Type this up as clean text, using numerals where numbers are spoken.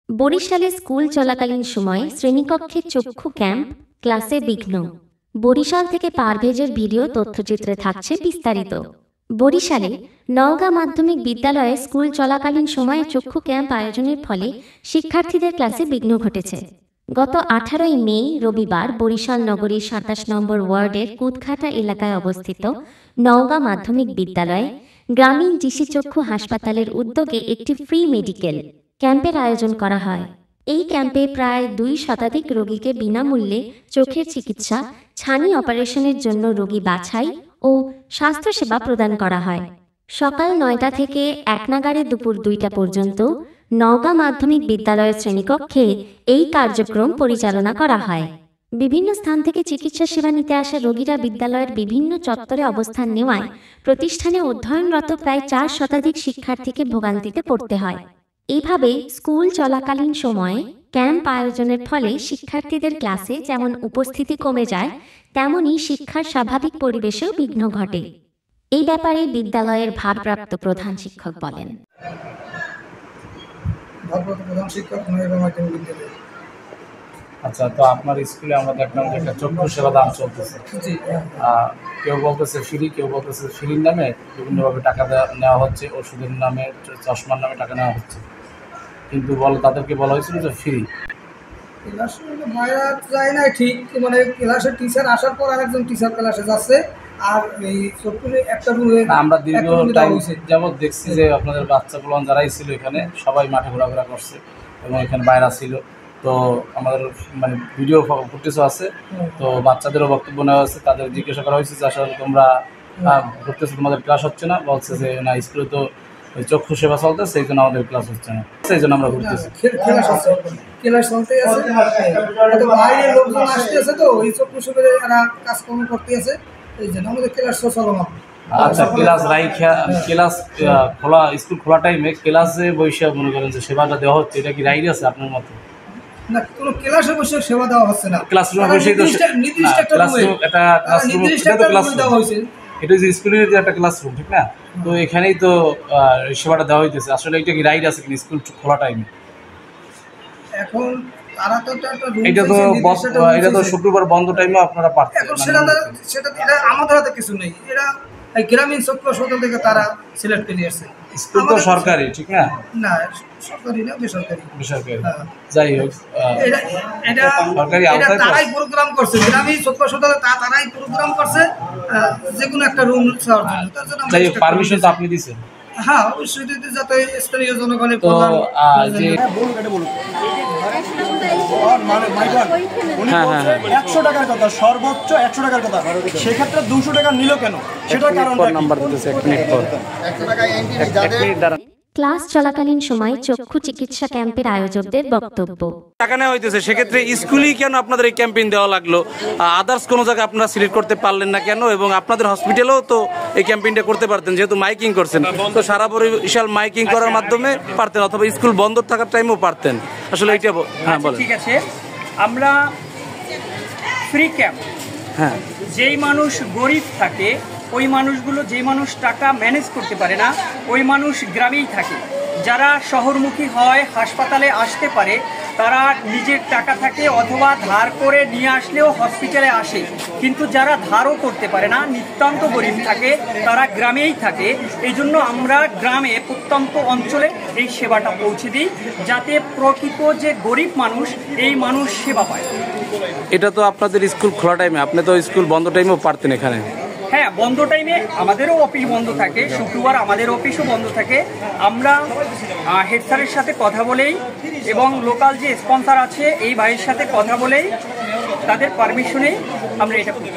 বরিশালে স্কুল চলাকালীন সময়ে শ্রেণীকক্ষে চক্ষু ক্যাম্প, ক্লাসে বিঘ্ন। বরিশাল থেকে পারভেজের ভিডিও তথ্যচিত্রে থাকছে বিস্তারিত। বরিশালে নওগাঁ মাধ্যমিক বিদ্যালয়ে স্কুল চলাকালীন সময়ে চক্ষু ক্যাম্প আয়োজনের ফলে শিক্ষার্থীদের ক্লাসে বিঘ্ন ঘটেছে। গত 18 মে রবিবার বরিশাল নগরীর 27 নম্বর ওয়ার্ডের কুদঘাটা এলাকায় অবস্থিত নওগাঁ মাধ্যমিক বিদ্যালয়ে গ্রামীণ জিসি চক্ষু হাসপাতালের উদ্যোগে একটি ফ্রি মেডিকেল ক্যাম্পের আয়োজন করা হয়। এই ক্যাম্পে প্রায় 2 শতাধিক রোগীকে বিনামূল্যে চোখের চিকিৎসা, ছানি অপারেশনের জন্য রোগী বাছাই ও স্বাস্থ্যসেবা প্রদান করা হয়। সকাল 9টা থেকে 1 নাগাড়ে দুপুর 2টা পর্যন্ত নওগাঁ মাধ্যমিক বিদ্যালয়ের শ্রেণীকক্ষে এই কার্যক্রম পরিচালনা করা হয়। বিভিন্ন স্থান থেকে চিকিৎসা সেবা নিতে আসা রোগীরা বিদ্যালয়ের বিভিন্ন চত্বরে অবস্থান নেওয়ায় প্রতিষ্ঠানে অধ্যয়নরত প্রায় 4 শতাধিক শিক্ষার্থীকে ভোগান্তিতে পড়তে হয়। এইভাবে স্কুল চলাকালীন সময়ে ক্যাম্প আয়োজনের ফলে শিক্ষার্থীদের ক্লাসে যেমন উপস্থিতি কমে যায়, তেমনি শিক্ষার স্বাভাবিক পরিবেশেও বিঘ্ন ঘটে। এই ব্যাপারে বিদ্যালয়ের ভারপ্রাপ্ত প্রধান শিক্ষক বলেন, আচ্ছা, তো আপনার স্কুলে আমরা দেখলাম যে একটা চক্ষু সেবা দান চলতেছে। কেউ বলতেছে ফ্রি, কেউ বলতেছে ফ্রির নামে বিভিন্নভাবে টাকা নেওয়া হচ্ছে, ওষুধের নামে, চশমার নামে টাকা নেওয়া হচ্ছে, কিন্তু তাদেরকে বলা হয়েছিল যে ফ্রি। ক্লাসে যায় না ঠিক, মানে ক্লাসে টিচার আসার পর আরেকজন টিচার ক্লাসে যাচ্ছে, আর এই চক্ষুরে একটা রুমে আমরা দীর্ঘ টাইম যাবত দেখছি যে আপনাদের বাচ্চাগুলো যারাই ছিল এখানে সবাই মাঠে ঘোরাফেরা করছে এবং এখানে বাইরা ছিল। তো আমাদের মানে ভিডিও ফুটেজও আছে, তো বাচ্চাদেরও বক্তব্য নেওয়া হয়েছে। তাদের জিজ্ঞাসা করা হয়েছে যে আসলে তোমরা ঘুরতেছো, তোমাদের ক্লাস হচ্ছে না? বলছে যে না, স্কুলে তো চক্ষু সেবা চলতে, সেই জন্য আমাদের ক্লাস হচ্ছে না, সেই জন্য আমরা ঘুরতেছি। ক্লাস চলতে আছে, বাইরের লোকজন আসতেছে, তো ওই চক্ষু সেবারে এরা কাজকর্ম করতে আছে, এই জন্য আমাদের ক্লাস চলমান। আচ্ছা, ক্লাস রাইখা ক্লাস খোলা, স্কুল খোলা টাইমে ক্লাসে বসে মনে করেন যে সেবাটা দেওয়া হচ্ছে, এটা কি রাইট আছে আপনার মতে? না, কোনো ক্লাসে বসে সেবা দেওয়া হচ্ছে না। ক্লাসরুমে বসেই তো নির্দিষ্ট একটা ক্লাসরুম দেওয়া হয়েছে। এটা যে স্কুলের যে একটা ক্লাসরুম, ঠিক না? তো এখানেই তো সেবাটা দেওয়া হইতেছে। আসলে এটা কি রাইট আছে কিনা স্কুল খোলা টাইমে? এখন এটা তো শুক্রবার বন্ধ টাইমে আপনারা পাচ্ছেন। সেটা আমাদের হাতে কিছু নেই, এরা গ্রামীণ চক্ষু হাসপাতাল থেকে তারা সিলেক্ট করে আসছে। স্কুল তো সরকারি, ঠিক না? না, সরকারি না, বেসরকারি। যাই হোক, তারাই প্রোগ্রাম করছে, গ্রামীণ চক্ষু হাসপাতালে তারাই প্রোগ্রাম করছে যে কোনো একটা রুম চাওয়ার জন্য। যাই হোক, পারমিশন তো আপনি দিয়েছেন? হ্যাঁ, অবশ্যই দিতে, যাতে স্থানীয় জনগণের টাকার কথা, সর্বোচ্চ 100 টাকার কথা, সেক্ষেত্রে 200 টাকা নিল কেন? সেটার কারণ ক্লাস চলাকালীন সময় চক্ষু চিকিৎসা ক্যাম্পের আয়োজকদের বক্তব্য, টাকা নেওয়া হইতেছে, সেক্ষেত্রে স্কুলেই কেন আপনাদের এই ক্যাম্পেইন দেওয়া লাগলো? আদার্স কোনো জায়গায় আপনারা সিলেক্ট করতে পারলেন না কেন? এবং আপনাদের হসপিটালেও তো এই ক্যাম্পেইনটা করতে পারতেন, যেহেতু মাইকিং করছেন, তো সারা বরিশাল মাইকিং করার মাধ্যমে পারতেন, অথবা স্কুল বন্ধ থাকার টাইমেও পারতেন। আসলে এইটা হ্যাঁ বলেন। ঠিক আছে, আমরা ফ্রি ক্যাম্প, হ্যাঁ, যেই মানুষ গরিব থাকে, ওই মানুষগুলো, যে মানুষ টাকা ম্যানেজ করতে পারে না, ওই মানুষ গ্রামেই থাকে। যারা শহরমুখী হয়, হাসপাতালে আসতে পারে, তারা নিজের টাকা থাকে অথবা ধার করে নিয়ে আসলেও হসপিটালে আসে। কিন্তু যারা ধারও করতে পারে না, নিতান্ত গরিব থাকে, তারা গ্রামেই থাকে। এই জন্য আমরা গ্রামে, প্রত্যন্ত অঞ্চলে এই সেবাটা পৌঁছে দিই, যাতে প্রকৃত যে গরিব মানুষ, এই মানুষ সেবা পায়। এটা তো আপনাদের স্কুল খোলা টাইমে, আপনি তো স্কুল বন্ধ টাইমেও পারতেন এখানে। হ্যাঁ, বন্ধ টাইমে আমাদেরও অফিস বন্ধ থাকে, শুক্রবার আমাদের অফিসও বন্ধ থাকে। আমরা হেড স্যারের সাথে কথা বলেই এবং লোকাল যে স্পন্সর আছে এই ভাইয়ের সাথে কথা বলেই, তাদের পারমিশনেই আমরা এটা করি।